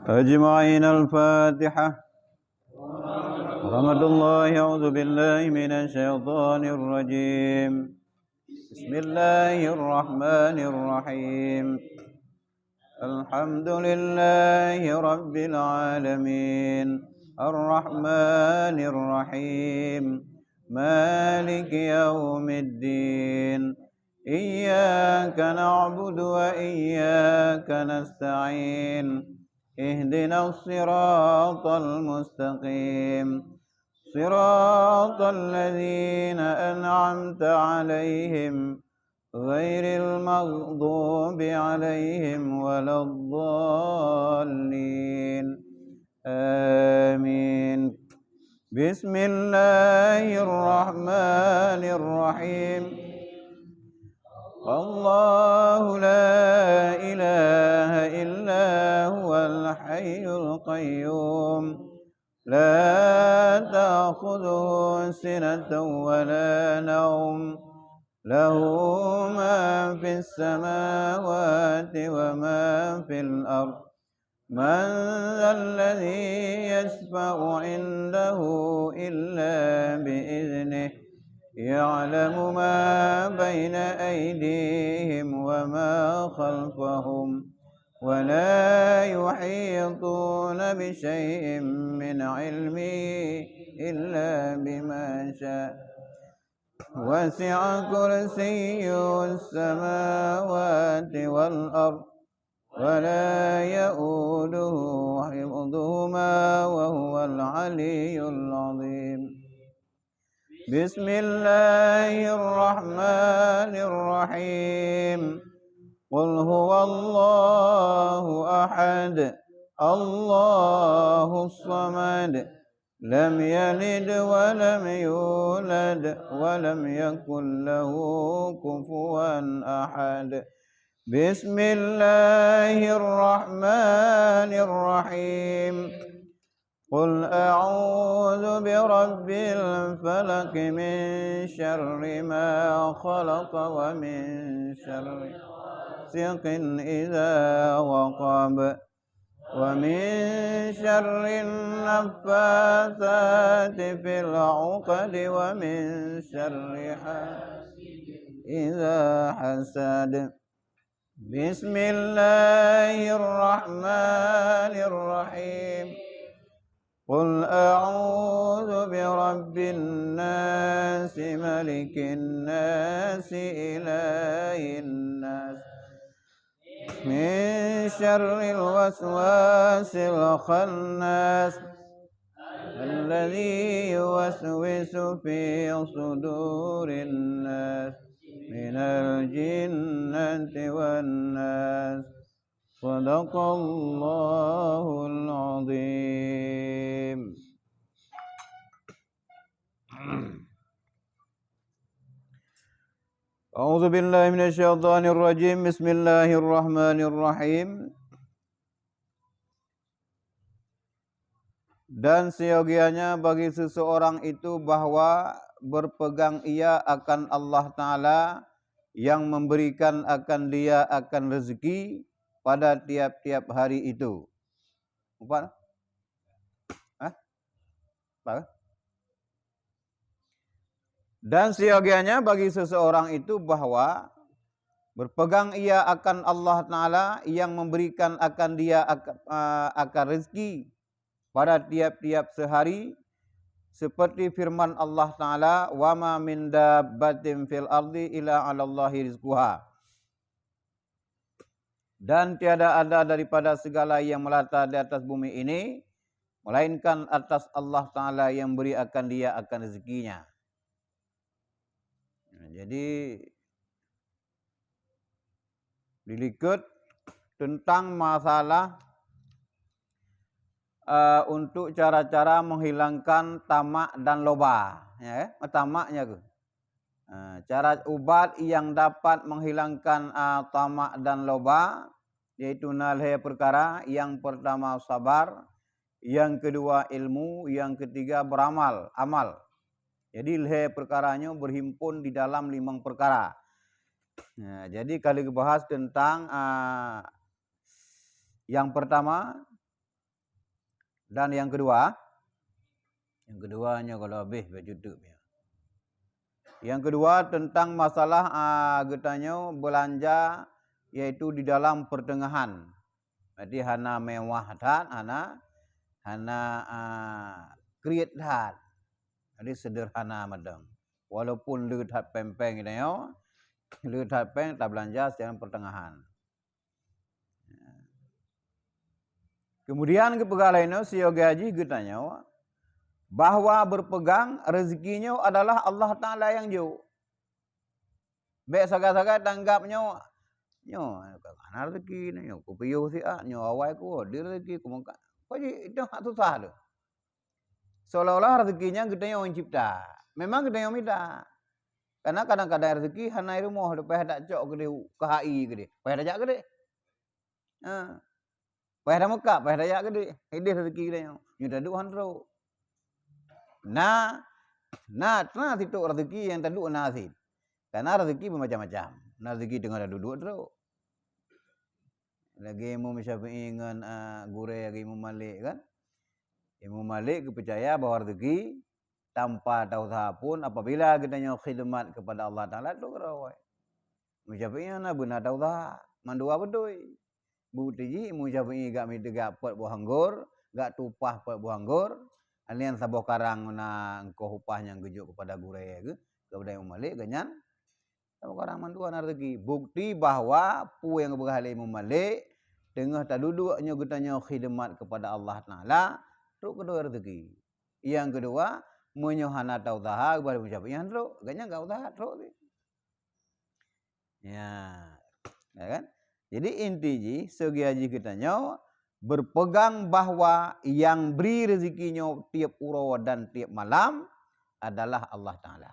أجمعين. الفاتحة. رحمة الله. أعوذ بالله من الشيطان الرجيم. بسم الله الرحمن الرحيم. الحمد لله رب العالمين الرحمن الرحيم مالك يوم الدين إياك نعبد وإياك نستعين اهدنا الصراط المستقيم صراط الذين أنعمت عليهم غير المغضوب عليهم ولا الضالين آمين. بسم الله الرحمن الرحيم. الله لا إله إلا هو الحي القيوم لا تأخذه سنة ولا نوم له ما في السماوات وما في الأرض من ذا الذي يشفع عنده إلا بإذنه يعلم ما بين أيديهم وما خلفهم ولا يحيطون بشيء من علمه إلا بما شاء وسع كرسيه السماوات والأرض ولا يؤوده حفظهما وهو العلي العظيم. بسم الله الرحمن الرحيم. قل هو الله أحد الله الصمد لم يلد ولم يولد ولم يكن له كفوا أحد. بسم الله الرحمن الرحيم. قل أعوذ برب الفلق من شر ما خلق ومن شر غاسق إذا وقب ومن شر النفاثات في العقد ومن شر حاسد إذا حسد. بسم الله الرحمن الرحيم. قل أعوذ برب الناس ملك الناس إله الناس من شر الوسواس الخناس الذي يوسوس في صدور الناس من الجنة والناس. صدق الله العظيم. أعوذ بالله من الشيطان الرجيم. بسم الله الرحمن الرحيم. Dan seyogianya bagi seseorang itu bahwa berpegang ia akan Allah Ta'ala yang memberikan akan dia akan rezeki pada tiap-tiap hari itu. Apa? Apa? Dan seyogianya bagi seseorang itu bahwa berpegang ia akan Allah Ta'ala yang memberikan akan dia akan rezeki pada tiap-tiap sehari, seperti firman Allah Ta'ala, wa ma min dabbatin fil ardi illa 'alallahi rizquha. Dan tiada ada daripada segala yang melata di atas bumi ini melainkan atas Allah Ta'ala yang beri akan dia akan rezekinya. Jadi dilikut tentang masalah untuk cara-cara menghilangkan tamak dan loba, ya, tamaknya ke. Cara ubat yang dapat menghilangkan tamak dan loba yaitu nalhe perkara. Yang pertama sabar, yang kedua ilmu, yang ketiga beramal, amal. Jadi lhe perkaranya berhimpun di dalam 5 perkara. Nah, jadi kali bahas tentang Yang pertama dan yang kedua. Yang keduanya kalau habis berjuduk. Yang kedua tentang masalah getanya belanja yaitu di dalam pertengahan. Jadi hana mewah dan hana create dan. Jadi sederhana madam. Walaupun lehat pempeng ini yo, lehat peng tak belanja secara pertengahan. Kemudian kepegalainnya si yoga haji getanya bahwa berpegang rezekinya adalah Allah Ta'ala yang jauh. Baik saga-saga tanggapnya nyo kana rezeki nyo ku piyo si nyo awai ku dia rezeki ku mangka. Kok itu hak susah tu. Seolah-olah rezekinya gede yang cipta. Memang gede yang minta. Karena kadang-kadang rezeki hana rumah depan tak cok gede ke HI gede. Payah dajak gede. Payah dah Mekah, payah dajak gede. Hidih rezeki gede nyo. Nyo taduk handro. Nah situ rezeki yang taduk nasid. Karena rezeki bermacam-macam. Rezeki tengah dah duduk terus. Lagi Imam Syafi'i dengan gure lagi Imam Malik kan. Imam Malik kepercaya bahawa rezeki tanpa tauhid pun apabila kita khidmat kepada Allah Ta'ala tu kerawai. Imam Syafi'i na benar tauhid. Mandua betul. Bukti ji Imam Syafi'i gak minta gak pot buah anggur. Gak tupah pot buah anggur. Alian sabuh karang na engkau upahnya gejuk kepada gure ke. Kepada Imam Malik ganyan. Orang mandua na rezeki. Bukti bahawa pu yang berhala Imam Malik tengah tak duduknya getanya khidmat kepada Allah Ta'ala teruk kedua rezeki. Yang kedua menyohana tauhid kepada Syafi'i teruk ganyan enggak usaha teruk. Ya kan? Jadi intinya segi haji kitanya berpegang bahawa yang beri rezekinya tiap uro dan tiap malam adalah Allah Ta'ala.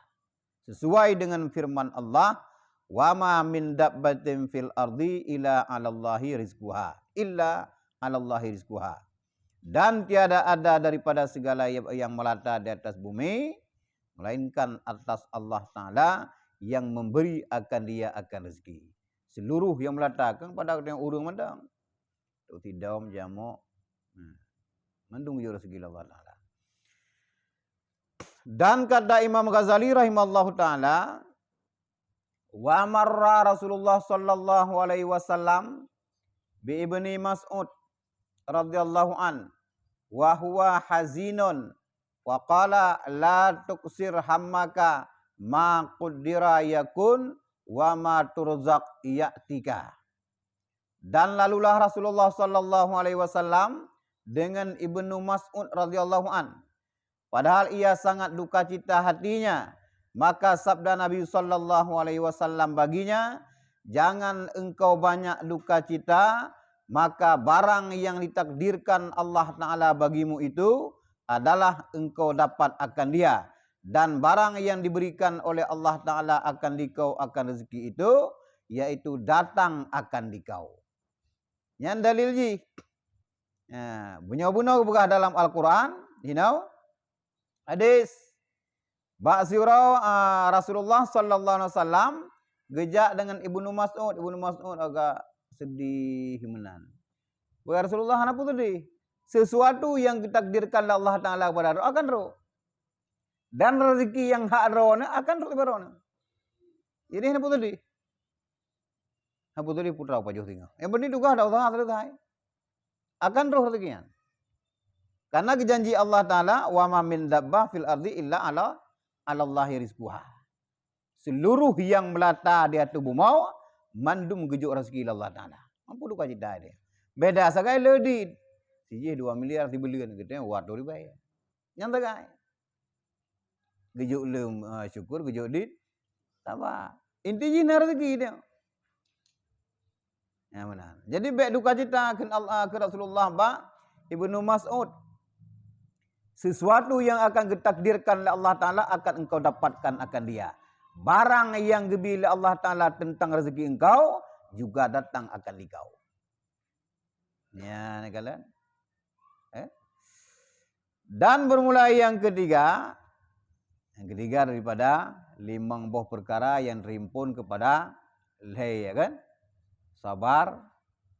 Sesuai dengan firman Allah, wa ma min dabbatin fil ardi illa 'alallahi rizquha illa 'alallahi rizquha. Dan tiada ada daripada segala yang melata di atas bumi melainkan atas Allah Ta'ala yang memberi akan dia akan rezeki. Seluruh yang melata kan pada yang urung mandang. Tu tidam jamuk. Mandung yo rezeki Allah Ta'ala. Dan kata Imam Ghazali rahimallahu taala, wa marra Rasulullah sallallahu alaihi wasallam bi Ibni Mas'ud radhiyallahu an wa huwa hazinun wa qala la tuksir hammaka ma qaddira yakun wa ma turzaq ya'tika. Dan lalulah Rasulullah sallallahu alaihi wasallam dengan Ibnu Mas'ud radhiyallahu an. Padahal ia sangat duka cita hatinya. Maka sabda Nabi sallallahu alaihi wasallam baginya, jangan engkau banyak duka cita, maka barang yang ditakdirkan Allah Ta'ala bagimu itu adalah engkau dapat akan dia. Dan barang yang diberikan oleh Allah Ta'ala akan dikau akan rezeki itu, yaitu datang akan dikau. Yang dalil ji. Bunyo-bunyo berkah dalam Al-Quran, hadis Ba'syurau Rasulullah sallallahu alaihi wasallam gejak dengan Ibnu Mas'ud. Ibnu Mas'ud agak sedih menan. Wahai Rasulullah, apa tadi? Sesuatu yang ditakdirkan Allah Ta'ala kepada roh akan roh. Dan rezeki yang hak roh akan roh ibarat. Jadi apa tadi? Apa tadi putra apa jauh tinggal. Yang penting juga ada usaha selesai. Akan roh rezekinya. Karena janji Allah Ta'ala, wa ma min dabbah fil ardi illa ala Allahi rizquha. Seluruh yang melata di atas bumi mandum gejuk rezeki Allah Ta'ala. Mampu duka cita dia. Beda sagai ledit. Siji 2 miliar dibelikan gitu wat dori bayar. Yang tagai. Gejuk lem syukur gejuk dit. Sama. Intinya rezeki dia. Ya benar. Jadi baik duka cita ke Rasulullah Ibnu Mas'ud. Sesuatu yang akan ditakdirkan oleh Allah Ta'ala akan engkau dapatkan akan dia. Barang yang diberi Allah Ta'ala tentang rezeki engkau juga datang akan dikau. Ya, kalian. Dan bermulai yang ketiga daripada 5 buah perkara yang terimpun kepada ya kan? Sabar,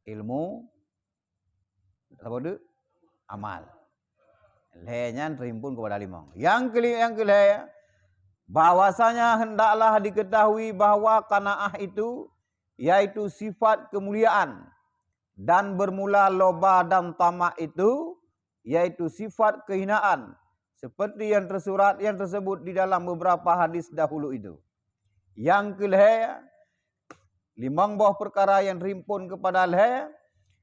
ilmu, Apa tu? Amal. Lehnya terimpun kepada limang. Yang kelima, bahwasanya hendaklah diketahui bahwa qanaah itu yaitu sifat kemuliaan, dan bermula loba dan tamak itu yaitu sifat kehinaan, seperti yang tersurat yang tersebut di dalam beberapa hadis dahulu itu. Yang kelima, limang buah perkara yang terimpun kepada leh.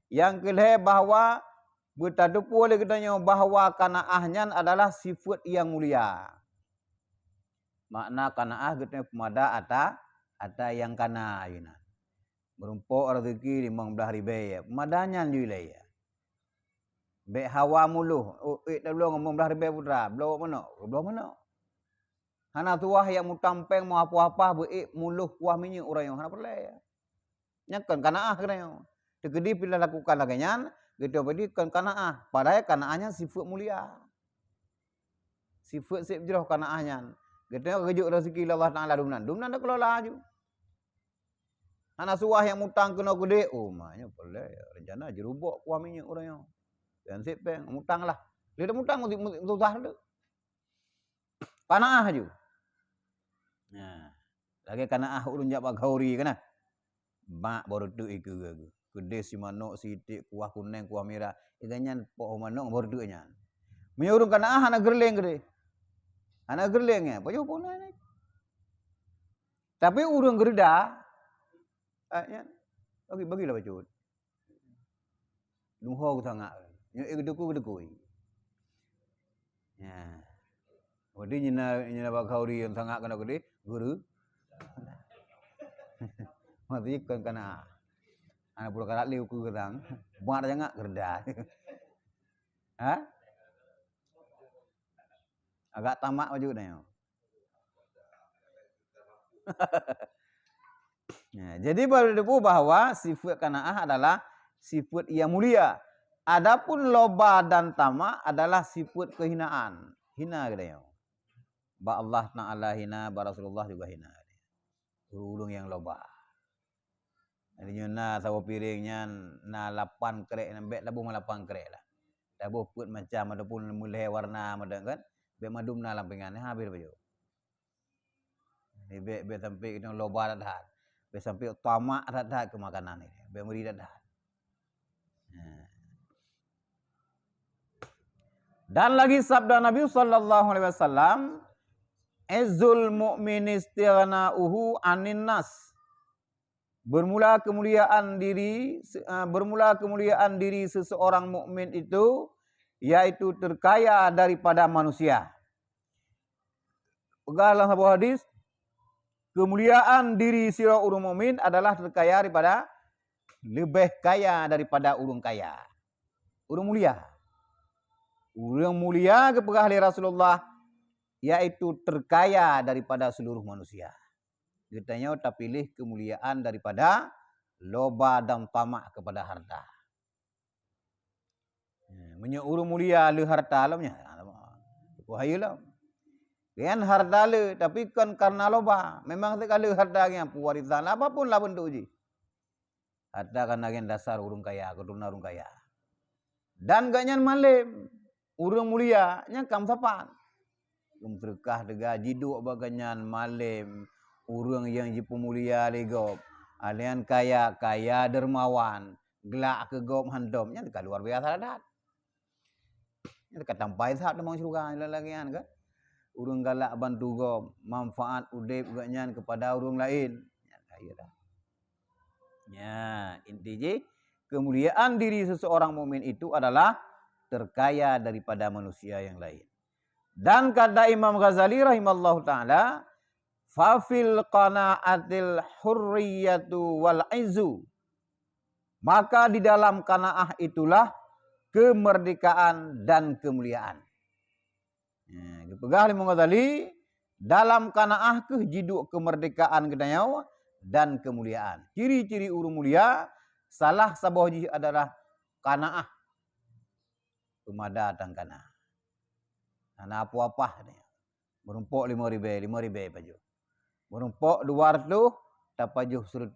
Yang kelima bahawa bertadupu oleh katanya bahawa qanaahnya adalah sifat yang mulia. Makna qanaah katanya pemada ata yang kana yuna. Merumpuk rezeki 15 ribu ya. Pemadanya juga ya. Bek hawa muluh. Dah belum 15 ribu putra. Belum mana? Belum mana? Hana tuah yang mutampeng mau apa-apa beik muluh kuah minyak orang yang hana perlu ya. Nyakan qanaah katanya. Tegedi bila lakukan lagi nyan, gitu bedi kan qanaah. Padahal qanaahnya sifat mulia. Sifat sejroh qanaahnya. Gitu kejuk rezeki Allah Taala dumnan. Dumnan dak kelola aju. Ana suah yang mutang kena gede, oh maknya boleh rencana jerubuk kuah minyak orang yang. Dan sipeng mutanglah. Dia dah mutang susah tu. Qanaah aju. Nah, lagi qanaah ulun jak bagauri kana. Mak baru tu iku gagu. Gede si manuk sitik kuah kuning kuah merah ikannya poh manuk baru duanya menyuruh kana anak gerling gede anak gerlingnya apa pun tapi urang gerda ya bagilah bacut nuho tangak nyu gedeku ya wadi nyina bakauri yang tangak kana gede guru mati kan kana anak pura karat liu ku gedang buat aja nggak gerda ha agak tamak maju nih ya, jadi baru debu bahwa sifat qanaah adalah sifat yang mulia. Adapun loba dan tamak adalah sifat kehinaan. Hina katanya. Ba Allah Ta'ala hina, ba Rasulullah juga hina. Urung yang loba. Jadi na sawo piringnya na 8 krek nambek labu 8 krek lah. Labu put macam adapun mulai warna madan kan. Be madum na lampengan habis baju. Ni be sampai kita loba dah. Be sampai tamak dah ke makanan ni. Be meri dah. Dan lagi sabda Nabi sallallahu alaihi wasallam, "Izzul mu'min istighna'uhu 'anin nas." Bermula kemuliaan diri seseorang mukmin itu yaitu terkaya daripada manusia. Pegahlah sebuah hadis, kemuliaan diri seorang mukmin adalah terkaya daripada lebih kaya daripada urang kaya. Urang mulia. Urang mulia kepada Rasulullah yaitu terkaya daripada seluruh manusia. Katanya tak pilih kemuliaan daripada loba dan tamak kepada harta. Menye urang mulia le harta lamnya. Wahayalah. Kan harta le tapi kan karena loba. Memang sekali harta yang pewarisan apapun lah bentuk uji. Harta kan agen dasar urang kaya, keturunan urang kaya. Dan ganyan malim urang mulia nya kam sapan. Berkah dega jiduk baganyan malim urang yang jipu mulia legop. Alian kaya dermawan, gelak ke gop handom nya luar biasa dah. Nya katampai sat memang surga lalagian kan. Urang galak bantu gop, manfaat udip ganyan kepada urang lain. Ya dah. Ya, intinya kemuliaan diri seseorang mukmin itu adalah terkaya daripada manusia yang lain. Dan kata Imam Ghazali rahimallahu taala, fa fil qanaatil hurriyatu wal izzu. Maka di dalam qanaah itulah kemerdekaan dan kemuliaan. Dipegah Imam Ghazali dalam qanaah jiduk kemerdekaan kedanya dan kemuliaan. Ciri-ciri urang mulia salah saboh adalah qanaah. Pemada tang qanaah. Ana apa-apa ni. Merumpuk 5 ribu baju. Merumpuk 200 tapajuh 100.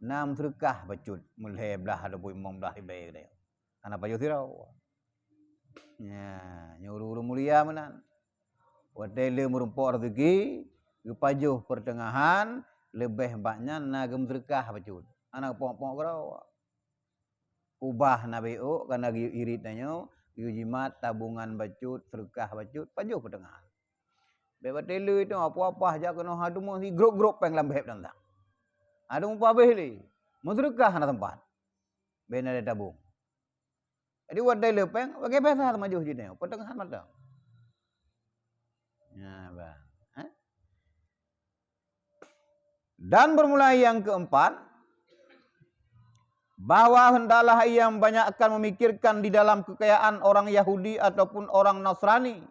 6 serkah bacut mulai belah ada 15 ribu dia. Karena pajuh tirau. Ya, nyuruh mulia menan. Wadele merumpok rezeki, pajuh pertengahan, lebih banyak nagem berkah pajuh. Anak pok-pok kerau. Ubah nabi karena irit nanyo, jimat tabungan bacut, serkah bacut, pajuh pertengahan. Bebas tele itu apa-apa aja kena hadu mesti grup-grup peng lambeh dan tak. Ada umpa behli, mudrikah na tempat. Bena ada tabung. Jadi wadai lepeng, bagi biasa maju jine, pertengahan mata. Ya, bang. Dan bermula yang keempat, bahwa hendaklah ia banyakkan memikirkan di dalam kekayaan orang Yahudi ataupun orang Nasrani,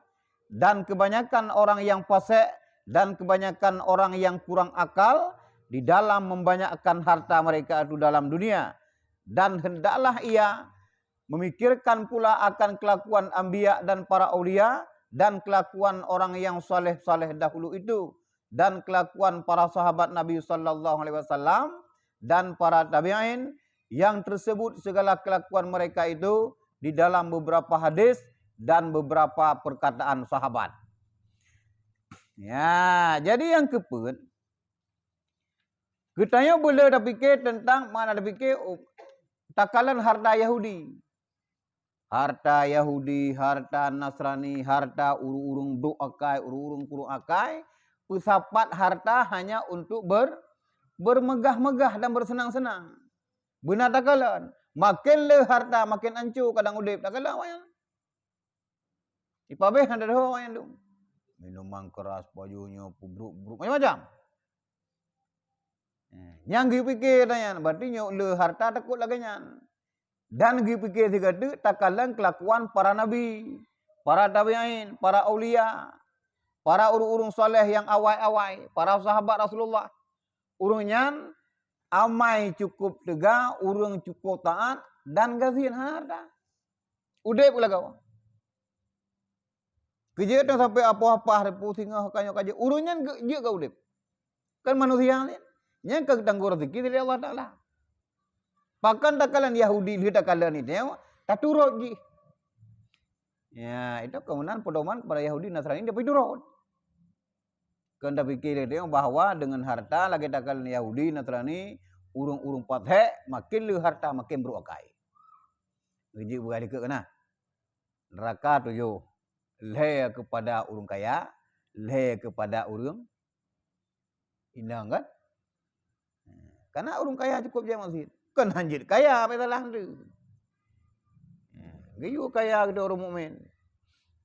dan kebanyakan orang yang fasik dan kebanyakan orang yang kurang akal di dalam membanyakkan harta mereka itu dalam dunia. Dan hendaklah ia memikirkan pula akan kelakuan anbiya dan para aulia, dan kelakuan orang yang saleh-saleh dahulu itu, dan kelakuan para sahabat Nabi sallallahu alaihi wasallam dan para tabi'in, yang tersebut segala kelakuan mereka itu di dalam beberapa hadis dan beberapa perkataan sahabat. Ya, jadi yang keempat, kita boleh dah fikir tentang mana dah fikir takalan harta Yahudi. Harta Yahudi, harta Nasrani, harta urung-urung do akai, urung-urung kurung akai, pesapat harta hanya untuk bermegah-megah dan bersenang-senang. Benar takalan. Makin le harta makin hancur kadang udip takalan wayan. Ipabeh ada dah wayan tu. Minuman keras, bajunya pubruk-bruk macam-macam. Yang dipikir tanya, berarti le harta takut lagi nyan. Dan dipikir dikata takalan kelakuan para nabi, para tabi'in, para aulia, para urung-urung soleh yang awai-awai, para sahabat Rasulullah. Urungnya amai cukup tegak, urung cukup taat dan gazin harta. Udah pula kau. Kerja tu sampai apa-apa repu singa kanyo-kanyo. Urungnya je kau udah. Kan manusia ni. Yang kau tangguh rezeki dari Allah Taala. Bahkan takalan Yahudi dia takalan ini tak turut je. Ya, itu kemudian pedoman kepada Yahudi Nasrani dia turut. Kan dah fikir dia bahawa dengan harta lagi takalan Yahudi Nasrani urung-urung pathe makin le harta makin beruakai. Uji bukan ke kena. Neraka tujuh. Le kepada urung kaya, le kepada urung indah kan? Karena urung kaya cukup je masjid. Kan hanjit kaya apa salah tu. Giyu kaya kita orang mukmin.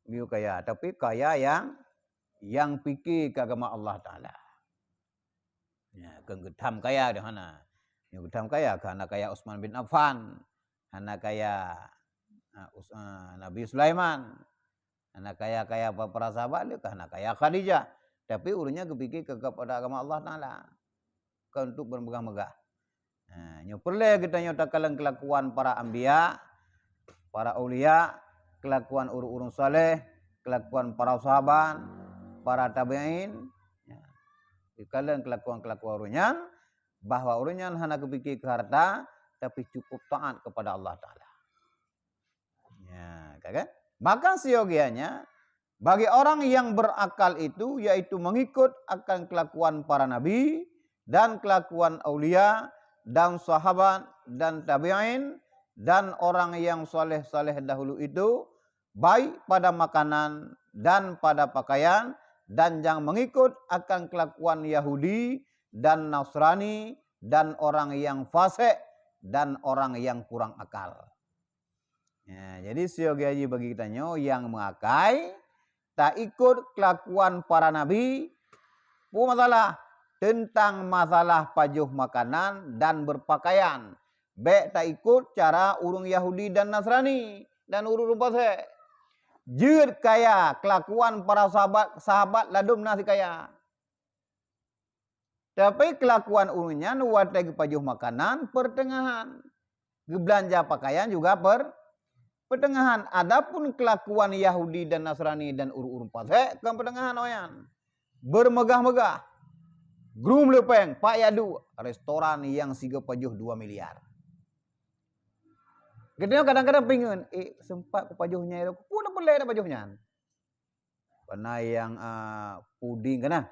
Giyu kaya, tapi kaya yang fikir ke agama Allah Taala. Ya, kan gedam kaya di mana? Yang gedam kaya karena kaya Utsman bin Affan, karena kaya Nabi Sulaiman, karena kaya para sahabat dia karena kaya Khadijah. Tapi urusnya kepikir kepada agama Allah Taala. Kan untuk bermegah-megah. Perlu kita nyatakan kelakuan para anbiya, para aulia, kelakuan urung-urung saleh, kelakuan para sahabat, para tabi'in, kalian kelakuan-kelakuan urunyan, bahwa urunyan hanya kepikir ke harta, tapi cukup taat kepada Allah Ta'ala. Ya, kan? Maka siogianya, bagi orang yang berakal itu, yaitu mengikut akan kelakuan para nabi, dan kelakuan aulia, dan sahabat, dan tabi'in, dan orang yang saleh-saleh dahulu itu, baik pada makanan dan pada pakaian, dan yang mengikut akan kelakuan Yahudi dan Nasrani, dan orang yang fasik, dan orang yang kurang akal. Ya, jadi siogiaji bagi kita yang mengakai, tak ikut kelakuan para nabi, pun masalah. Tentang masalah pajuh makanan dan berpakaian. Baik tak ikut cara urung Yahudi dan Nasrani dan urung fasik. Jid kaya kelakuan para sahabat ladum nasi kaya. Tapi kelakuan urungnya nuwatai pajuh makanan pertengahan. Belanja pakaian juga pertengahan. Adapun kelakuan Yahudi dan Nasrani dan urung fasik ke pertengahan oyan. Bermegah-megah. Grum lepeng, Pak Yadu, restoran yang siga pajuh 2 miliar. Kita kadang-kadang pengen, sempat ku pajuhnya itu, ku nak boleh dah pajuhnya. Pernah yang puding kan?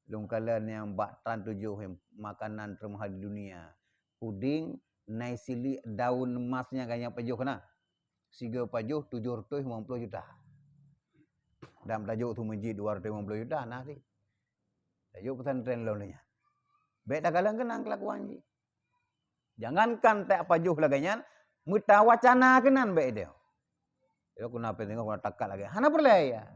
Long kalian yang baktan 7 yang makanan termahal di dunia. Puding, nai sili daun emasnya kan yang pajuh kena. 3 pajuh 750 juta. Dan tajuk tu masjid 250 juta nah sih. Tajuk pesantren lainnya. Baik dah kalian kenang kelakuan ni. Jangankan tak pajuh laganya, muta wacana kenan baik dia. Dia kenapa tengok kena takat lagi. Hana perlaya.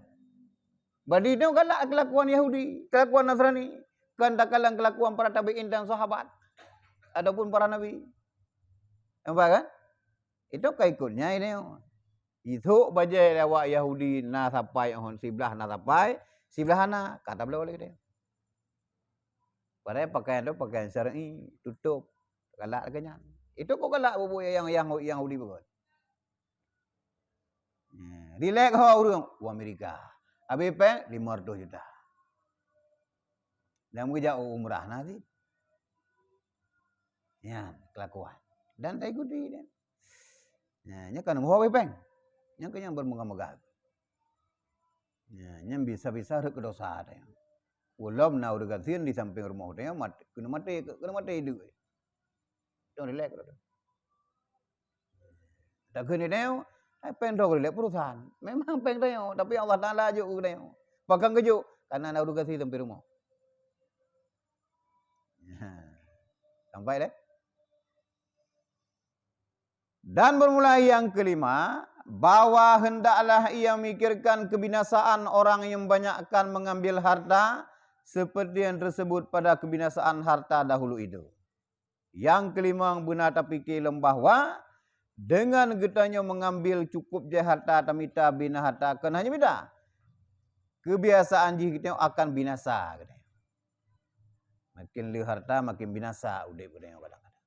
Badi dia galak kelakuan Yahudi, kelakuan Nasrani, kan takalan kelakuan para tabi'in dan sahabat ataupun para nabi. Nampak kan? Itu kaikutnya ini. Itu bajai lewat Yahudi na sampai sebelah na sampai sebelah na kata beliau oleh dia. Padahal pakaian itu pakaian syar'i, tutup galak laganya. Itu kok galak bubu yang Yahudi bukan. Relax ho urang Amerika. Habis peng 500 juta. Dan kerja umrah nanti. Ya, kelakuan. Dan tak ikuti dia. Ya, nya kan mau peng. Nya kan yang bermegah-megah. Ya, nya bisa-bisa rek dosa ada. Ulam na udah gantian di samping rumah dia kena mati itu. Don't relax. Tak kena dia. Peng dog relax perusahaan. Memang peng dia, tapi Allah Taala ajuk dia. Pakai kejuk karena na udah ganti samping rumah. Sampai deh. Dan bermula yang kelima, bahwa hendaklah ia mikirkan kebinasaan orang yang banyakkan mengambil harta seperti yang tersebut pada kebinasaan harta dahulu itu. Yang kelima benar tapi kelem bahwa dengan getanya mengambil cukup je harta tamita bina harta kan hanya beda. Kebiasaan kita akan binasa. Makin le harta makin binasa udip kita yang kadang-kadang.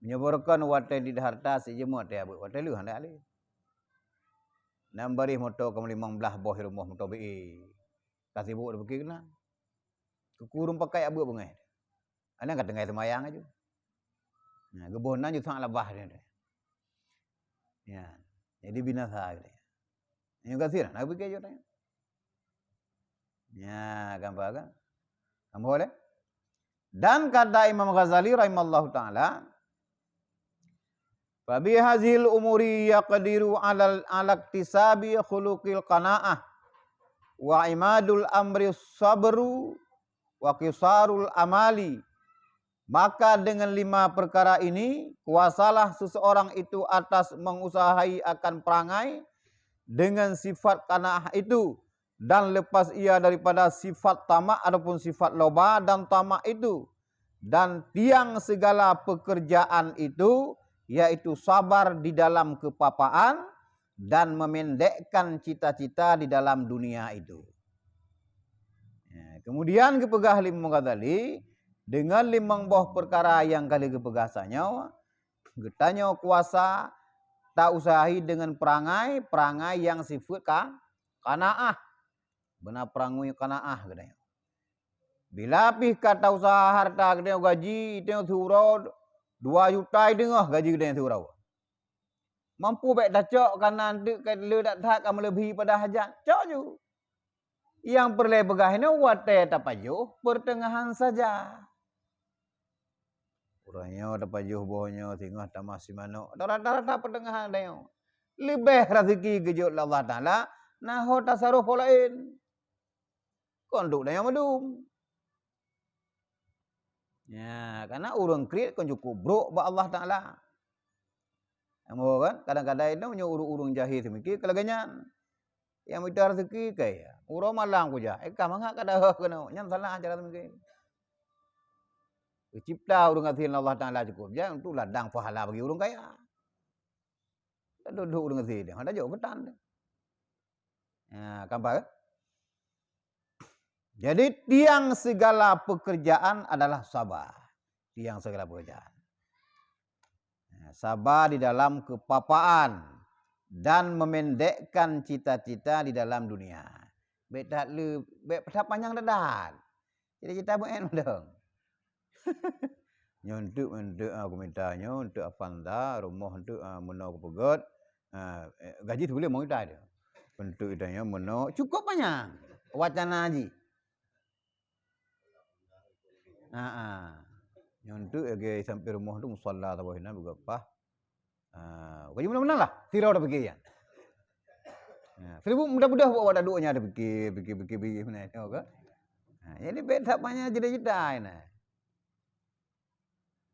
Menyebarkan watai di harta sejemut dia buat watai lu hendak ali. Nambari motor kamu 15 boh rumah motor BE. Kasih buat dia pergi kena. Kekurung pakai abu bengai. Ana kat tengah semayang aja. Nah, kebonan ju sang labah dia. Ya. Jadi binasa dia. Yang kasih nak pergi aja tanya. Ya, gambar kan? Kamu boleh? Dan kata Imam Ghazali rahimallahu taala, fa bi hazil umuri yaqdiru ala iktisabi khuluqil qanaah wa imadul amri sabru wa qisarul amali. Maka dengan 5 perkara ini kuasalah seseorang itu atas mengusahai akan perangai dengan sifat qanaah itu dan lepas ia daripada sifat tamak ataupun sifat loba dan tamak itu, dan tiang segala pekerjaan itu yaitu sabar di dalam kepapaan dan memendekkan cita-cita di dalam dunia itu. Ya, kemudian kepegah Imam Ghazali dengan 5 buah perkara yang kali kepegasannya, getanya kuasa tak usahi dengan perangai yang sifat qanaah. Benar perangai qanaah katanya. Bila pih kata usaha harta katanya gaji katanya surau 2 juta tengah gaji katanya surau. Mampu baik dah cok karena kata le dak tak kamu lebih pada hajat. Cok ju. Yang perlu begah ini watai tapajuh pertengahan saja. Urangnya tapajuh bawahnya tengah tak masih mana. Rata-rata pertengahan dia. Lebih rezeki kejut Allah Taala nah tasarruf lain. Konduk dia madum. Ya, karena urang kreat kan cukup bro ba Allah Taala. Amo kan kadang-kadang itu punya urung-urung jahil semiki kelaganyan. Yang minta rezeki kaya. Urang malang puja. Kamangha kada kena nyan salah cara semiki. Cipta urang ngatin Allah Taala cukup. Jangan untuk ladang pahala bagi urang kaya. Duduk urang ngatin dia. Ada jauh ketan. Ya, kampak. Jadi tiang segala pekerjaan adalah sabar. Tiang segala pekerjaan. Sabar di dalam kepapaan dan memendekkan cita-cita di dalam dunia. Baik tak le, baik panjang dadan. Jadi cita bukan dong. Nyontuk aku mintanya untuk Avanda, rumah untuk meno aku pegot. Gaji tu boleh mau kita dia. Untuk idanya meno cukup banyak. Wacana haji. Nyontuk lagi sampai rumah tu musalla tabahinan berapa. Gaji benar-benar lah. Tirau dah pergi ya. Seribu mudah-mudah buat ada doanya ada pergi mana tengok ke. Jadi beda banyak cita-cita ini.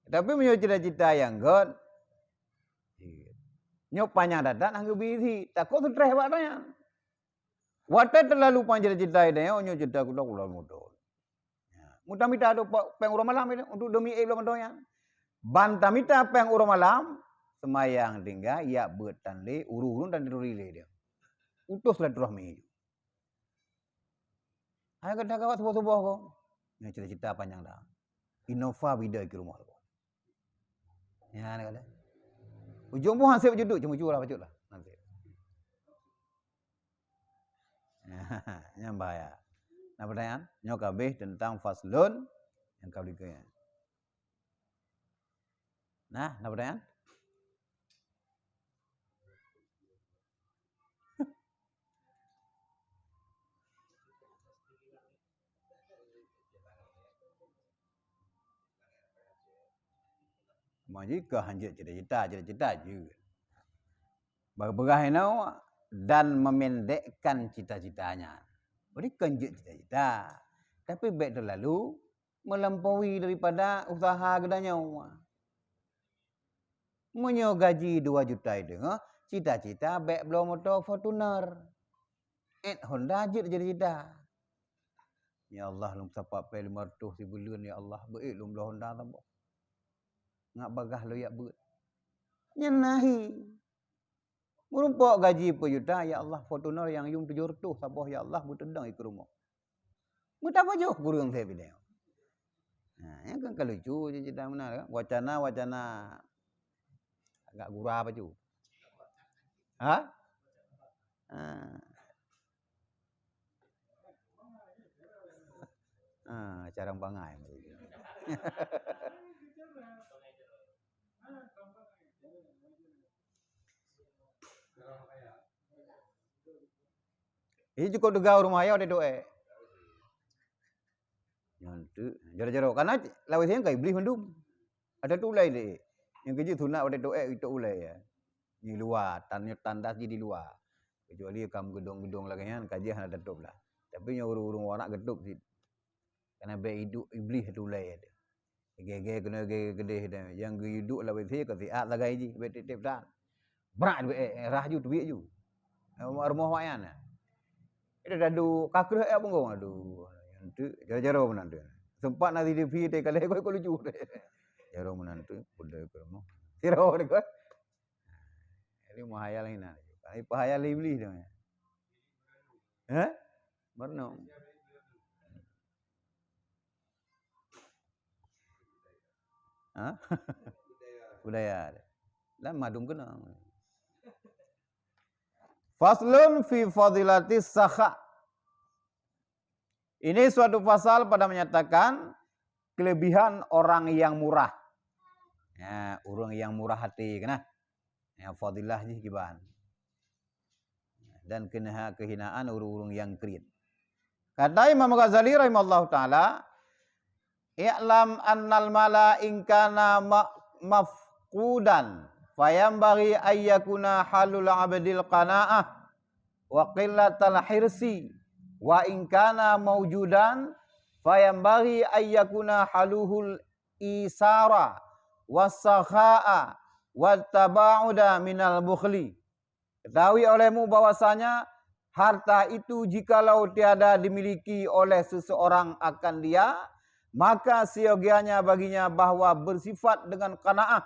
Tapi punya cita-cita yang god. Nyok panjang datang anggo biri, takut stres batanya. Wate terlalu panjang cita-cita ini, nyok cita kula mudah. Mudah mita do peng urang malam ini untuk demi belum donya. Banta mita peng urang malam semayang tinggal ya betan le urun dan dirule dia. Utus silaturahmi. Ayo kada kawat subuh-subuh ko. Nyok cita-cita panjang dah. Innova bida ke rumah ko. Ya nak kata. Ujung pun hasil duduk cuma lah bacut lah nanti. Yang bahaya. Nah pertanyaan, nyok kabeh tentang faslun yang kau dikaya. Nah pertanyaan. Majika hanjit cita-cita juga. Bergahina dan memendekkan cita-citanya. Berikan cita-cita. Tapi baik terlalu melampaui daripada usaha gedanya. Menyo gaji 2 juta itu. Cita-cita baik belum motor Fortuner. Honda cita-cita. Ya Allah, lum sapak pe 500 sebulan ya Allah. Baik lum Honda tambah. Ngak bagah lo ya buat. Nyenahi. Merumpok gaji per juta, ya Allah Fortuner yang yung 700 sabah ya Allah butedang ikut rumah. Muta apa jauh kurang saya video. Nah, yang kan lucu cerita mana kan? Wacana agak gurah apa cu? Hah? Carang bangai. Ini cukup degau rumah ayah ada doa. Nyantu, jaro-jaro karena lawis yang kai beli mendum. Ada tu ulai deh. Yang kerja sunat ada doa itu ulai ya. Di luar, tandas di luar. Kecuali kam gedung-gedung lagi kan kajian ada tutup lah. Tapi yang urung-urung warak gedup sih. Karena be hidup iblis tu ulai ada. Gege kena gede dah. Yang hidup lawis yang kasi at lagai ji, be tip dah. Berat be rah ju duit ju. Rumah wayan. Itu dah du kakek apa ngong aduh. Itu jaro-jaro menantu. Sempat nanti di video kalau kau lucu. Jaro menantu budaya kermo. Siro ni kau. Ini mahayal ini. Ini pahayal iblis tu. Berno. Budaya. Dan madum kena. Faslun fi fadilatis sakha. Ini suatu pasal pada menyatakan kelebihan orang yang murah. Ya, orang yang murah hati kena. Ya, fadilah ni kiban. Dan kehinaan orang-orang yang kering. Kata Imam Ghazali rahimallahu taala, "I'lam annal mala in kana mafqudan fayambaghi ayyakuna halul 'abdil qanaah wa qillatal hirsi wa in kana mawjudan fayambaghi ayyakuna haluhul isara wasakha'a wattaba'uda minal bukhli." Ketahui olehmu bahwasanya harta itu jikalau tiada dimiliki oleh seseorang akan dia, maka siogianya baginya bahwa bersifat dengan qanaah,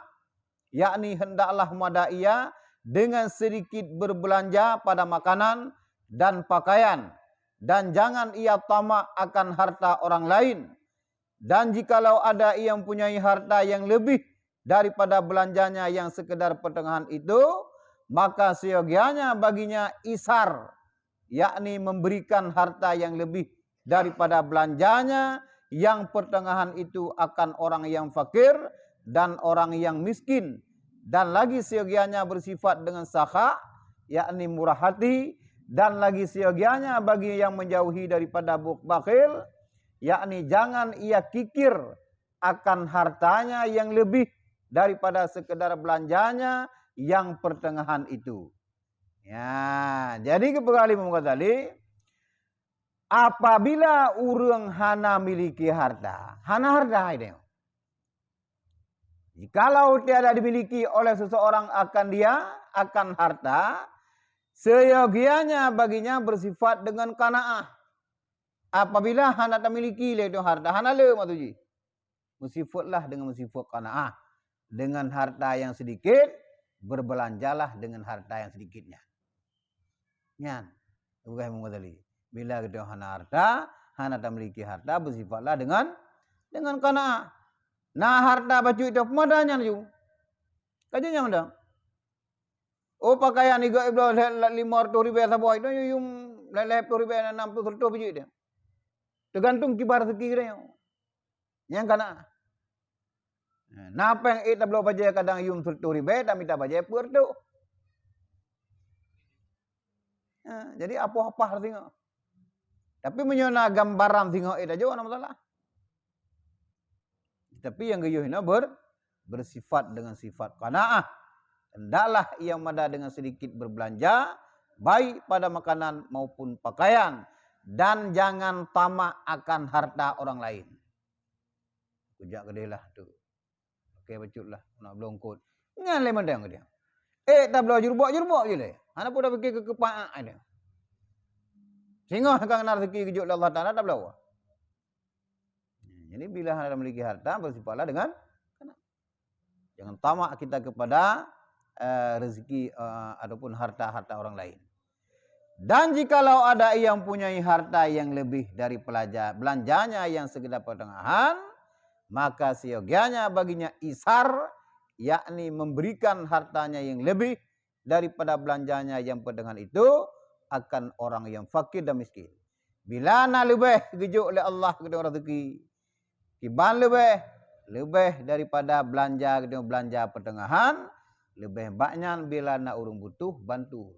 yakni hendaklah mada ia dengan sedikit berbelanja pada makanan dan pakaian, dan jangan ia tamak akan harta orang lain. Dan jikalau ada ia mempunyai harta yang lebih daripada belanjanya yang sekedar pertengahan itu, maka seyogianya baginya isar, yakni memberikan harta yang lebih daripada belanjanya yang pertengahan itu akan orang yang fakir dan orang yang miskin. Dan lagi seyogianya bersifat dengan sakha, yakni murah hati. Dan lagi seyogianya bagi yang menjauhi daripada bakhil, yakni jangan ia kikir akan hartanya yang lebih daripada sekedar belanjanya yang pertengahan itu. Ya, jadi kepekali mengatakan, apabila orang hana miliki harta, hana harta ini. Jikalau tiada dimiliki oleh seseorang akan harta, seyogianya baginya bersifat dengan qanaah. Apabila hana tak miliki itu harta, hana le matuji. Bersifatlah dengan bersifat qanaah. Dengan harta yang sedikit, berbelanjalah dengan harta yang sedikitnya. Nyan, bukan mengadali. Bila kita hana harta, hana tak memiliki harta, bersifatlah dengan qanaah. Nah harta baju itu pemadanya ju. Kajinya mana? Oh pakaian iga iblo 500 ribu sabah itu yung 500 ribu 60 baju itu. Tergantung kibar rezeki dia. Yang kana. Napa yang ita belo baju kadang yung 30 ribu tapi tak baju pur tu. Jadi apa-apa tengok. Tapi menyona gambaran tengok itu aja mana masalah. Tapi yang gayuhna bersifat dengan sifat qanaah. Hendaklah ia mada dengan sedikit berbelanja, baik pada makanan maupun pakaian. Dan jangan tamak akan harta orang lain. Kujak gede lah tu. Okey becut lah. Nak belongkot. Ngan le mandang dia. Tak belah jurbak je le. Ana pun dah fikir kekepaak dia. Sehingga kang nak rezeki kejut Allah Taala tak belah. Jadi bila anda memiliki harta, bersifatlah dengan jangan tamak kita kepada rezeki ataupun harta-harta orang lain. Dan jikalau ada yang mempunyai harta yang lebih dari belanjanya yang sekedar pertengahan, maka seyogianya baginya isar, yakni memberikan hartanya yang lebih daripada belanjanya yang pertengahan itu akan orang yang fakir dan miskin. Bila nak lebih kejuk oleh Allah kepada rezeki, kiban lebih daripada belanja pertengahan, lebih banyak bila nak urung butuh bantu.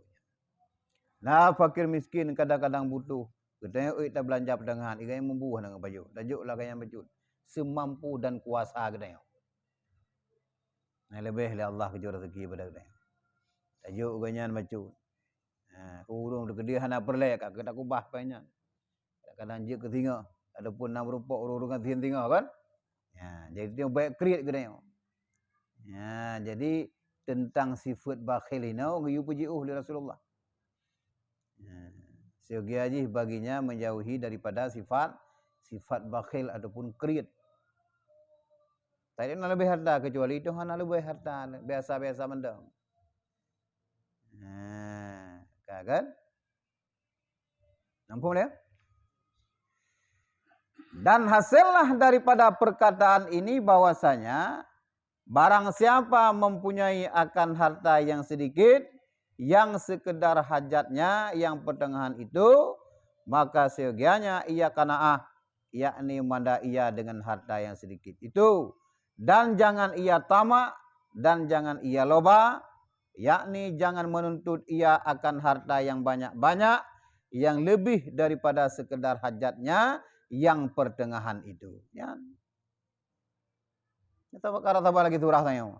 Nah fakir miskin kadang-kadang butuh, katanya kita belanja pertengahan, ikan yang membuah dengan baju, tajuklah kaya baju, semampu dan kuasa katanya. Nah lebih oleh Allah kejuk rezeki pada katanya. Tajuk ganyan baju. Urung dekedia hana perlek kita kubah banyak. Kadang-kadang je ketinggal. Adapun nak berupa urung-urungan tinggal kan. Jadi dia baik create ke dia. Jadi tentang sifat bakhil ini ngayu puji oleh Rasulullah. Segi aji baginya menjauhi daripada sifat bakhil ataupun create. Tadi nak lebih harta kecuali itu hana lebih harta biasa-biasa mendang. Kan? Nampak dia? Dan hasillah daripada perkataan ini bahwasanya barang siapa mempunyai akan harta yang sedikit, yang sekedar hajatnya yang pertengahan itu, maka seyogianya ia qanaah, yakni manda ia dengan harta yang sedikit itu. Dan jangan ia tamak dan jangan ia loba, yakni jangan menuntut ia akan harta yang banyak-banyak, yang lebih daripada sekedar hajatnya yang pertengahan itu. Ya. Kita perkara lagi turah tanya.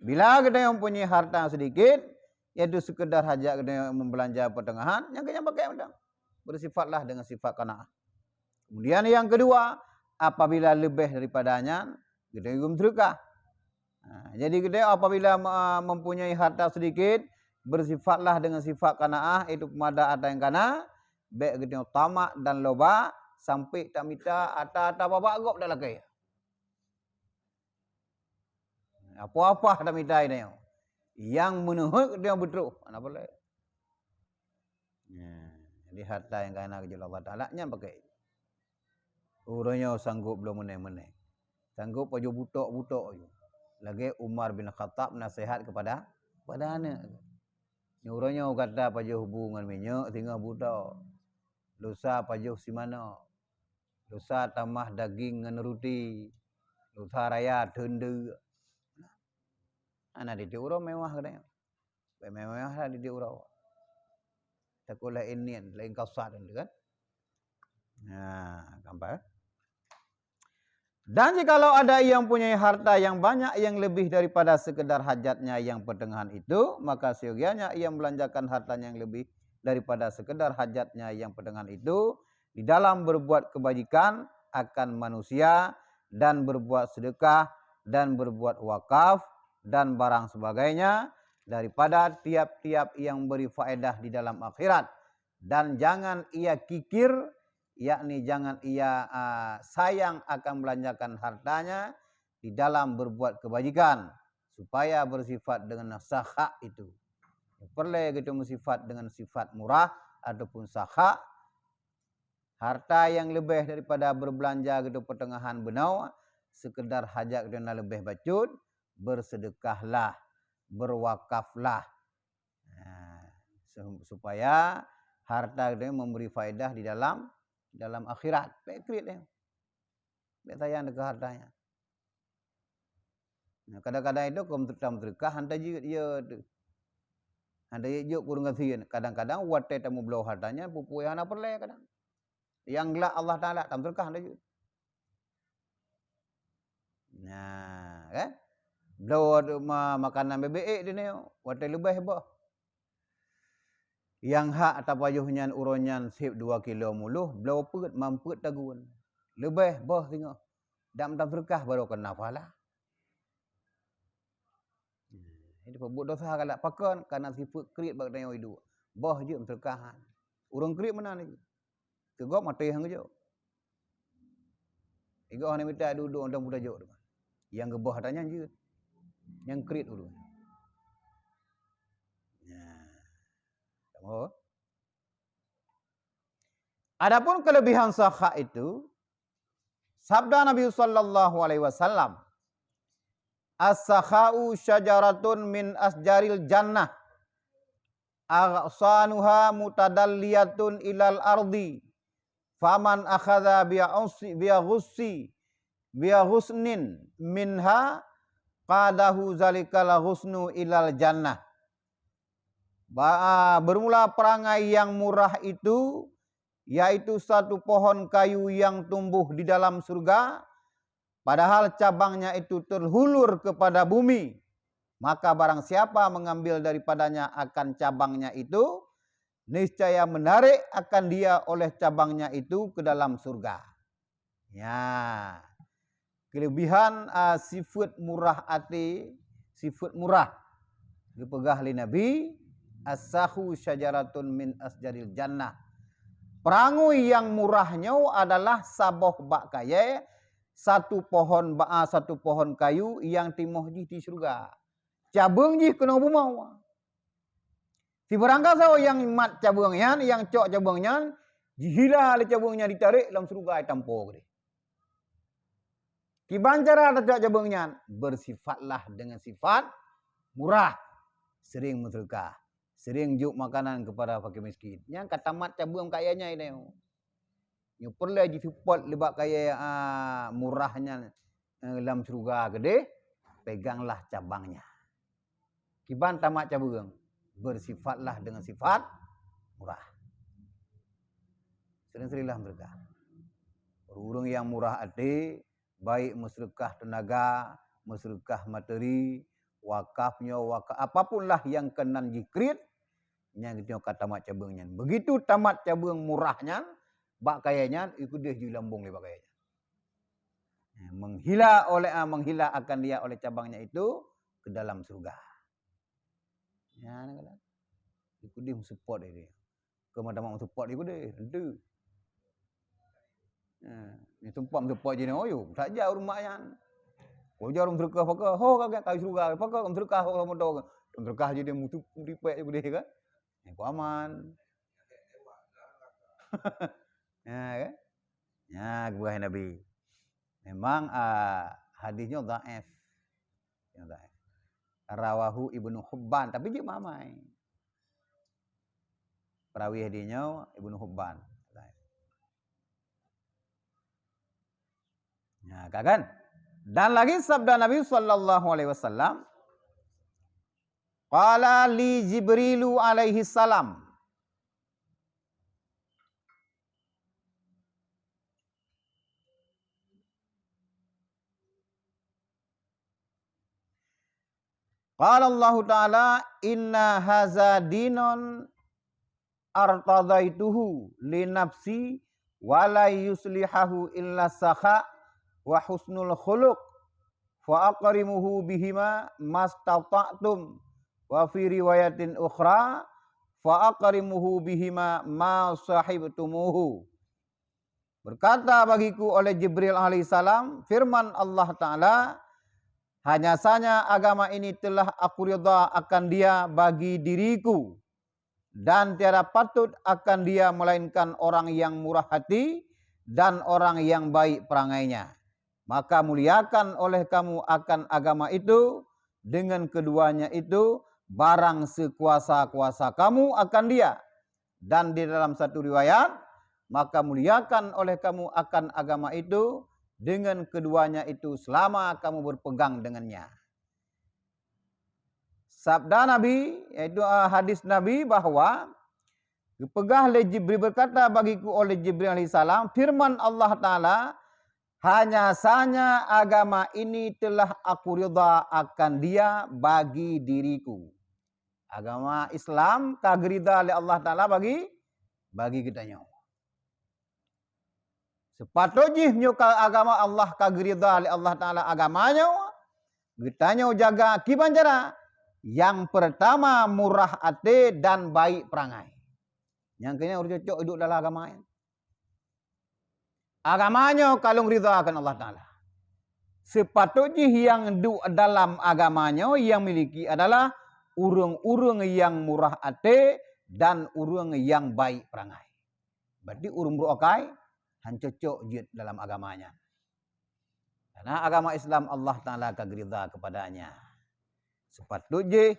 Bila kita yang punya harta sedikit, yaitu sekedar hajat kita yang membelanja pertengahan, yang kita pakai undang. Bersifatlah dengan sifat qanaah. Kemudian yang kedua, apabila lebih daripadanya, kita juga sedekah. Jadi kita apabila mempunyai harta sedikit, bersifatlah dengan sifat qanaah, itu pemada ada yang kana, baik kita tamak dan loba, sampai tak minta ata babak gop dah lakai. Apa-apa tak minta ini. Yang menuhuk dia betul. Mana boleh. Jadi harta yang kena kejual Allah Ta'ala nya pakai. Urangnya sanggup belum meneh-meneh. Sanggup aja butok-butok. Lagi Umar bin Khattab nasihat kepada anak. Urangnya kata paja hubungan minyak tinggal budak. Dosa paja si mana. Dosa tambah daging ngan roti. Dosa raya dende. Ana di urau mewah kadang. Mewah lah di urau. Takulah ini lain kasar kan. Nah, gampang. Dan jikalau ada yang punya harta yang banyak yang lebih daripada sekedar hajatnya yang pertengahan itu, maka seyogianya ia belanjakan hartanya yang lebih daripada sekedar hajatnya yang pertengahan itu di dalam berbuat kebajikan akan manusia dan berbuat sedekah dan berbuat wakaf dan barang sebagainya daripada tiap-tiap yang beri faedah di dalam akhirat. Dan jangan ia kikir, yakni jangan ia sayang akan belanjakan hartanya di dalam berbuat kebajikan supaya bersifat dengan sakha itu. Perlu kita bersifat dengan sifat murah ataupun sakha. Harta yang lebih daripada berbelanja gitu pertengahan benau, sekedar hajat kita lebih bacut, bersedekahlah, berwakaflah. Supaya harta kita memberi faedah di dalam akhirat. Pekrit dia. Baik sayang dekat hartanya. Nah, kadang-kadang itu kaum terkah hantar juga dia tu. Hantar juga kurang kasihan. Kadang-kadang watai tamu belau hartanya pupu yang nak perlai kadang. Yang gelak Allah Taala tam terkah hantar juga. Nah, kan? Belau makanan bebek dia ni watai lebih bah. Yang hak tapayuhnya uronyan sip 2 kilo muluh, belau perut mamput tagun. Lebih bah tengok. Dan tam terkah baru kena pahala. Ini pebut dosa kalau pakan karena sifat kerit bagi tanya hidup. Bah je terkahan. Urang kerit mana ni? Tegak mati hang je. Igo ni minta duduk orang muda je. Yang gebah tanya je. Yang kerit urang. Nah. Kamu? Adapun kelebihan sakha itu sabda Nabi sallallahu alaihi wasallam, as-sakha'u syajaratun min asjaril jannah. Aghsanuha mutadalliyatun ilal ardi. Faman akhadha bi'ghusnin minha qadahu zalikal ghusnu ilal jannah. Bermula perangai yang murah itu, yaitu satu pohon kayu yang tumbuh di dalam surga, padahal cabangnya itu terhulur kepada bumi. Maka barang siapa mengambil daripadanya akan cabangnya itu, niscaya menarik akan dia oleh cabangnya itu ke dalam surga. Ya. Kelebihan sifat murah hati, sifat murah. Dipegah oleh Nabi, as-sakhu syajaratun min asjaril jannah. Perangui yang murahnya adalah saboh bak kaya, satu pohon kayu yang timuh di surga. Cabang ji kena bumau. Si barangkali sao yang mat cabangnya, yang cok cabangnya, jihila le cabangnya ditarik dalam surga tampo gede. Kiban cara ada cabangnya, bersifatlah dengan sifat murah, sering bersedekah, sering juk makanan kepada fakir miskin. Yang kata mat cabang kayanya ini. Yang perlu support lebak kaya murahnya dalam surga gede, peganglah cabangnya. Kiban tamat cabang, bersifatlah dengan sifat murah. Sering-seringlah mereka. Urung yang murah hati, baik bersedekah tenaga, bersedekah materi, wakafnya, apapunlah yang kenan jikrit, yang kita kata tamat cabangnya. Begitu tamat cabang murahnya, bak kayanya, ikut dia julambung le bak kayanya. Menghila akan dia oleh cabangnya itu ke dalam surga. Ya, nak ikut dia support dia. Kemana-mana support ikut dia. Tentu. Ni tempat support je ni oyo. Tak jauh rumah yang. Kau jauh rumah terkah pakar. Ho kagak kau surga. Pakar rumah terkah ho motor. Terkah je dia mutu dipek je dia kan. Kau aman. Ya kan? Ya, buah Nabi. Memang hadisnya dhaif. Yang dhaif. Rawahu Ibnu Hibban, tapi dia mamai. Perawi hadisnya Ibnu Hibban. Ya, kan? Dan lagi sabda Nabi sallallahu alaihi wasallam, qala li Jibrilu alaihi salam. Qala Allah Ta'ala, inna haza dinon artadaituhu li nafsi wa la yuslihahu illa sakha wa husnul khuluq fa aqrimuhu bihima mastata'tum wa fi riwayatin ukhra fa aqrimuhu bihima ma sahibtumuhu. Berkata bagiku oleh Jibril alaihissalam, firman Allah Ta'ala, hanya saja agama ini telah aku ridha akan dia bagi diriku, dan tiada patut akan dia melainkan orang yang murah hati dan orang yang baik perangainya. Maka muliakan oleh kamu akan agama itu, dengan keduanya itu barang sekuasa-kuasa kamu akan dia. Dan di dalam satu riwayat, maka muliakan oleh kamu akan agama itu, dengan keduanya itu selama kamu berpegang dengannya. Sabda Nabi, yaitu hadis Nabi bahwa dipegah oleh Jibril, berkata bagiku oleh Jibril alaihissalam, firman Allah Ta'ala, hanya saja agama ini telah aku ridha akan dia bagi diriku. Agama Islam kagerida oleh Allah Ta'ala bagi kitanya. Sepatutnya nyuka agama Allah kagerida oleh Allah Ta'ala agamanya, kitanya jaga kibanjara. Yang pertama murah hati dan baik perangai. Yang kena urut cocok hidup dalam agamanya. Agamanya kalung ridha akan Allah Ta'ala. Sepatutnya yang hidup dalam agamanya yang miliki adalah urung-urung yang murah hati dan urung yang baik perangai. Berarti urung berokai cocok jid dalam agamanya. Karena agama Islam Allah Ta'ala kagerida kepadanya. Sepatutnya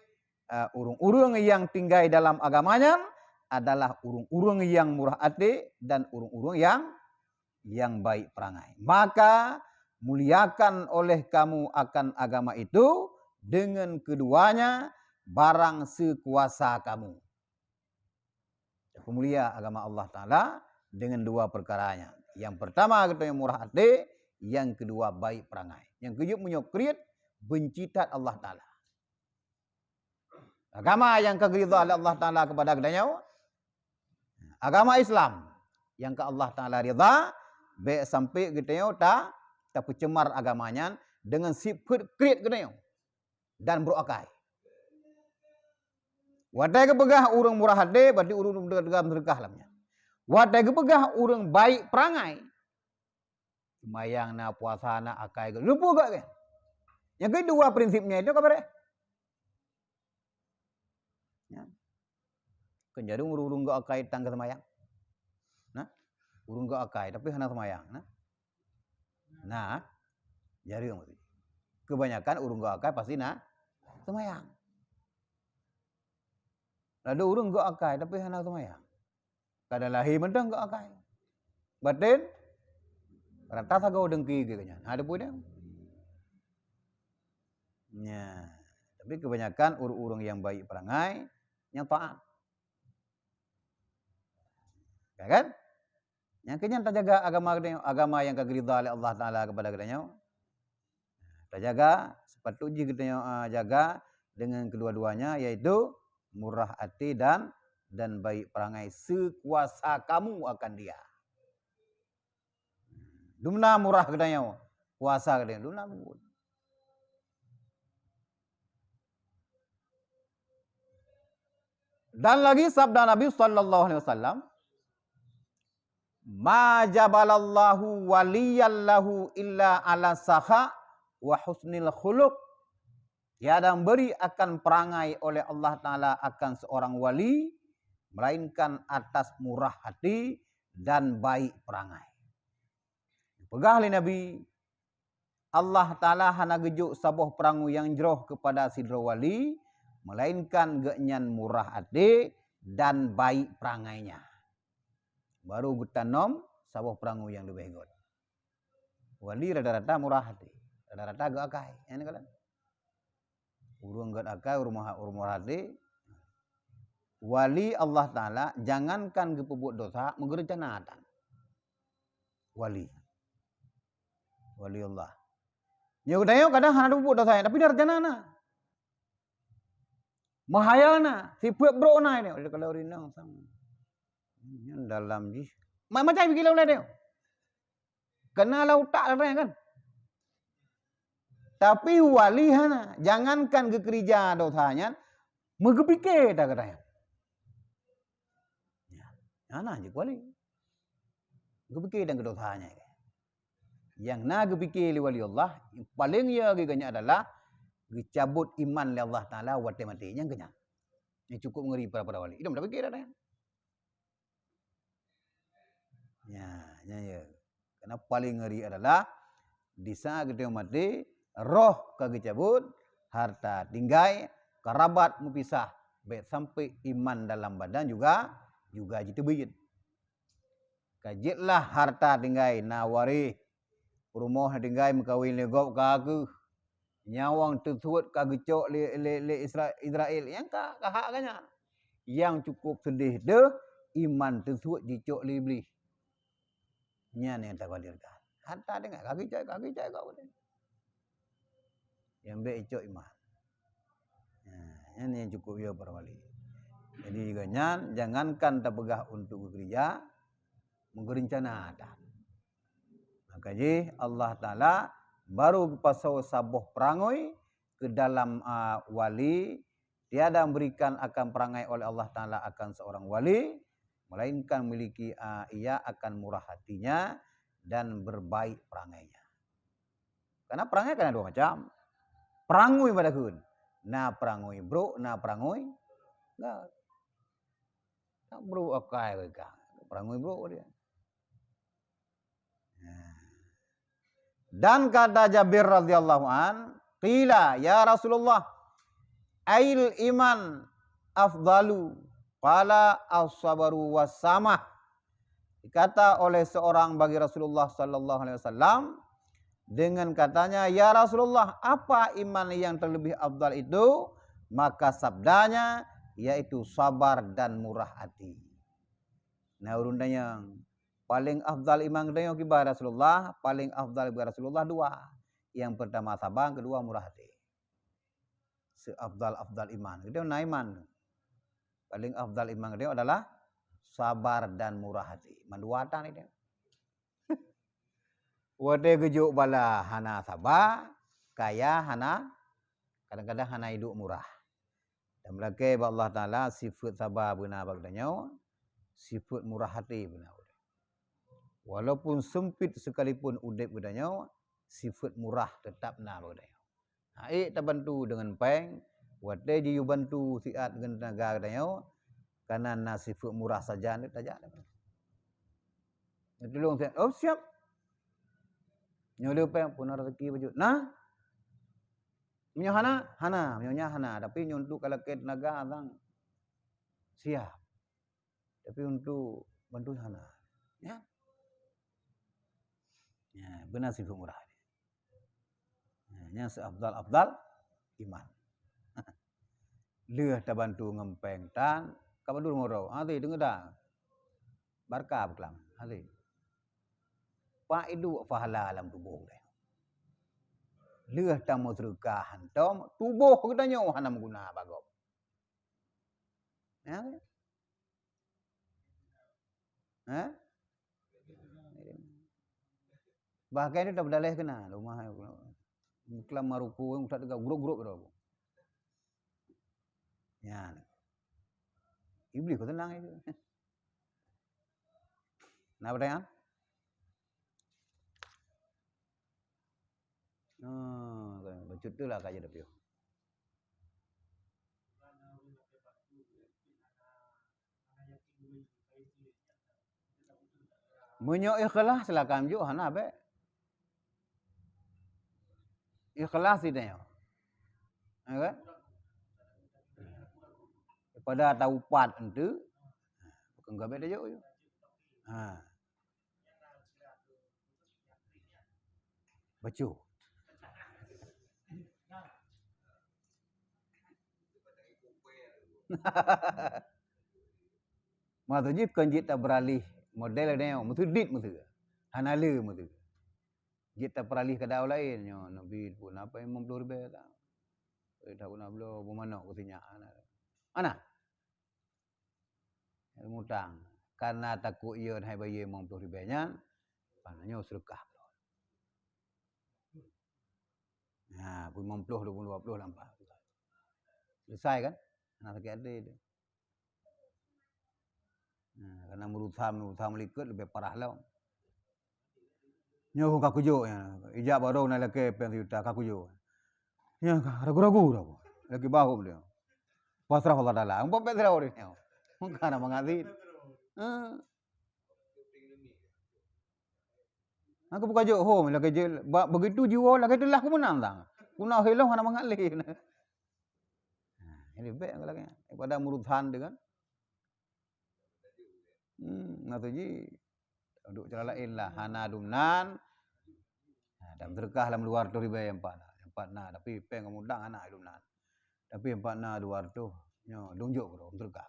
urung-urung yang tinggal dalam agamanya adalah urung-urung yang murah hati dan urung-urung yang baik perangai. Maka muliakan oleh kamu akan agama itu, dengan keduanya barang sekuasa kamu. Mulia agama Allah Ta'ala dengan dua perkaranya. Yang pertama kita yang murah hati, yang kedua baik perangai. Yang kedua menyokrit bencitat Allah Ta'ala. Agama yang keridha oleh Allah Ta'ala kepada kedanya, agama Islam yang ke Allah Ta'ala ridha, baik sampai kedanya tak pencemar agamanya dengan sifat krit kedanya dan berokai. Wadai kepegah urang murah hati, berarti urang berkah lamnya. Wadai kepegah urang baik perangai, semayang na puasa na akai ke lupa gak kan? Yang kedua prinsipnya itu kabar. Ya. Kenjadu urung gak akai tangga semayang. Nah, urung gak akai tapi hana semayang. Nah, jadi kebanyakan urung gak akai pasti semayang. Lalu urung gak akai tapi hana semayang. Kada lahir mentang gak akai. Batin rata sagau dengki gitu. Ada pun dia. Ya, tapi kebanyakan urung-urung yang baik perangai, yang taat. Ya kan? Yang kenya terjaga agama yang kagerida oleh Allah Ta'ala kepada kedanya. Terjaga sepatutnya kita jaga dengan kedua-duanya, yaitu murah hati dan baik perangai, sekuasa kamu akan dia. Dumna murah kedanya, kuasa kedanya, dumna murah. Dan lagi sabda Nabi sallallahu alaihi wasallam, ma jabalallahu waliyallahu illa ala sakha wa husnil khuluq. Tiada beri akan perangai oleh Allah Ta'ala akan seorang wali, melainkan atas murah hati dan baik perangai. Pegah oleh Nabi, Allah Ta'ala hana gejuk sabuh perangu yang jeroh kepada sidro wali, melainkan genyan murah hati dan baik perangainya. Baru gutanom sabuh perangu yang lebih god. Wali rata-rata murah hati. Rata-rata agak akai. Ini kan. Urung agak akai, urung murah hati. Wali Allah Ta'ala jangankan kepebut dosa menggerencanaan. Wali Allah. Nyo dayo kadang hana pebut dosa tapi dia rencana. Mahayana si puak bro na ini. Kalau rinang sang. Dalam ji. Macam bikilau lah dia. Kena lautak kan. Tapi wali hana jangankan gekerja dosanya megepikir dah katanya. Ana je wali. Gepikir dan kedosanya. Yang na gepikir li wali Allah, paling ya giganya adalah dicabut iman li Allah Taala wate mati yang kenyang. Ini cukup ngeri para wali. Itu dah fikir dah. Ya. Karena paling ngeri adalah di saat kita mati, roh kagak cabut, harta tinggai, kerabat mupisah, baik sampai iman dalam badan juga jitu bingit. Kajitlah harta tinggai nawari, rumah tinggai mengkawin legok kagak, nyawang tersuat kagak cok le Israel yang kahak kanya. Yang cukup sedih deh iman tersuat dicok le iblis. Nya ni tak wadirkan. Harta tinggai kagak cak kau ni. Yang baik cok iman. Ini yang cukup ya para wali. Jadi ganyan jangankan terpegah untuk bekerja, mengerencana ada. Makanya Allah Ta'ala baru pasau sabuh perangoi ke dalam wali. Tiada memberikan akan perangai oleh Allah Ta'ala akan seorang wali. Melainkan memiliki ia akan murah hatinya dan berbaik perangainya. Karena perangai kan ada dua macam. Perangui pada kun. Na perangui bro, na perangui enggak. Tak bro akai mereka. Perangui bro dia. Dan kata Jabir radhiyallahu an, qila ya Rasulullah, ail iman afdalu? Qala as-sabru was-samah. Dikata oleh seorang bagi Rasulullah sallallahu alaihi wasallam dengan katanya, ya Rasulullah, apa iman yang terlebih afdal itu? Maka sabdanya yaitu sabar dan murah hati. Nah urundan yang paling afdal iman kita kepada Rasulullah, paling afdal kepada Rasulullah dua. Yang pertama sabar, kedua murah hati. Seafdal iman. Kita na iman. Paling afdal iman kita adalah sabar dan murah hati. Manduatan itu. Wade gejuk bala hana sabar, kaya hana kadang-kadang hana hidup murah. Dan belakang Allah Ta'ala sifat sabar benar bagdanya, sifat murah hati benar. Walaupun sempit sekalipun udip bedanya, sifat murah tetap na bagdanya. Aik terbantu dengan peng, wate jiu bantu siat dengan tenaga bedanya, karena na sifat murah saja ni tajak. Tolong saya, oh siap. Nyoleh peng pun rezeki baju. Nah, Menyo hana, menyonya hana. Tapi untuk kalau ke tenaga abang siap. Tapi untuk bantu hana. Ya. Ya, benar sifat murah. Ya, seafdal iman. Leh terbantu ngempeng tan, kapan dulu ngorau. Hati dengar dah. Barka beklam. Hati. Pak itu pahala alam tubuh dia. Leh tamu terukah hantam tubuh kita nyawa hana mengguna bagop. Ya. Bahkan itu tak berdalih kena rumah. Kelam maruku yang tak tegak grup-grup berapa. Ya. Iblis kau tenang itu. Nak pertanyaan? Bacut tu lah kaji tapi. Menyo ikhlas silakan ju hana be. Ikhlas dia. Kan? Pada taupat itu bukan gabe dia je. Ha. Becu. Matu ji kanjit tak beralih model dia mutu dit mutu. Hanale mutu. Jit tak beralih ke daun lain nyo nabi pun apa 50,000 tak. Tahu nak belo bermana kutinya ana. Mutang karena takut ia hai bayi 50,000 nya pananya sedekah. Nah, pun 50 20 lampas. Selesai kan? Nah, sakit hati dia. Nah, karena berusaha melikut lebih parah lah. Nyo kaku jo ya. Ijak baru nak leke pensiuta kaku jo. Ya, ragu-ragu dah. Lagi bahu dia. Pasrah Allah Taala. Engkau pasrah orang ni. Karena mengalir. Aku buka jo home lagi je begitu jiwa lagi tu lah aku menang tang. Kuna helong kana mengalir. Ini baik lagi. Pada murutan dia kan. Ngatu ji duduk cara lain lah. Hana dumnan. Dan berkah dalam luar tu riba yang empat na. Tapi peng mudang anak dumnan. Tapi empat na luar tu. Nyo dunjuk bro. Berkah.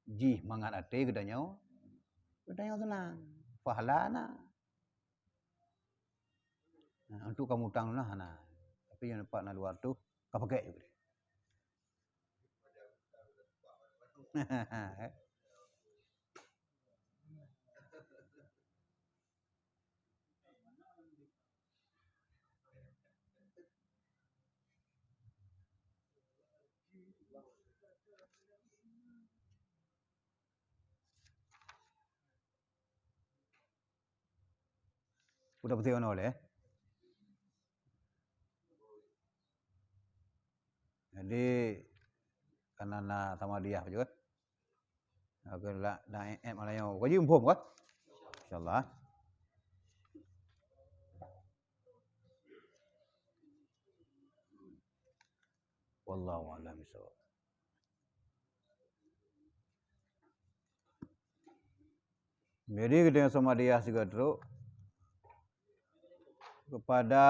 Ji mangat ate kedanya. Kedanya tenang. Pahala na. Nah, untuk kamu utang lah hana. Tapi yang empat na luar tu kau pakai juga. Udah betul oleh. Jadi karena na sama dia juga. Aku lah dah malaya. Kau jumpa pun kan? Insyaallah. Wallahu a'lam bishawab. Jadi kita sama dia juga teruk kepada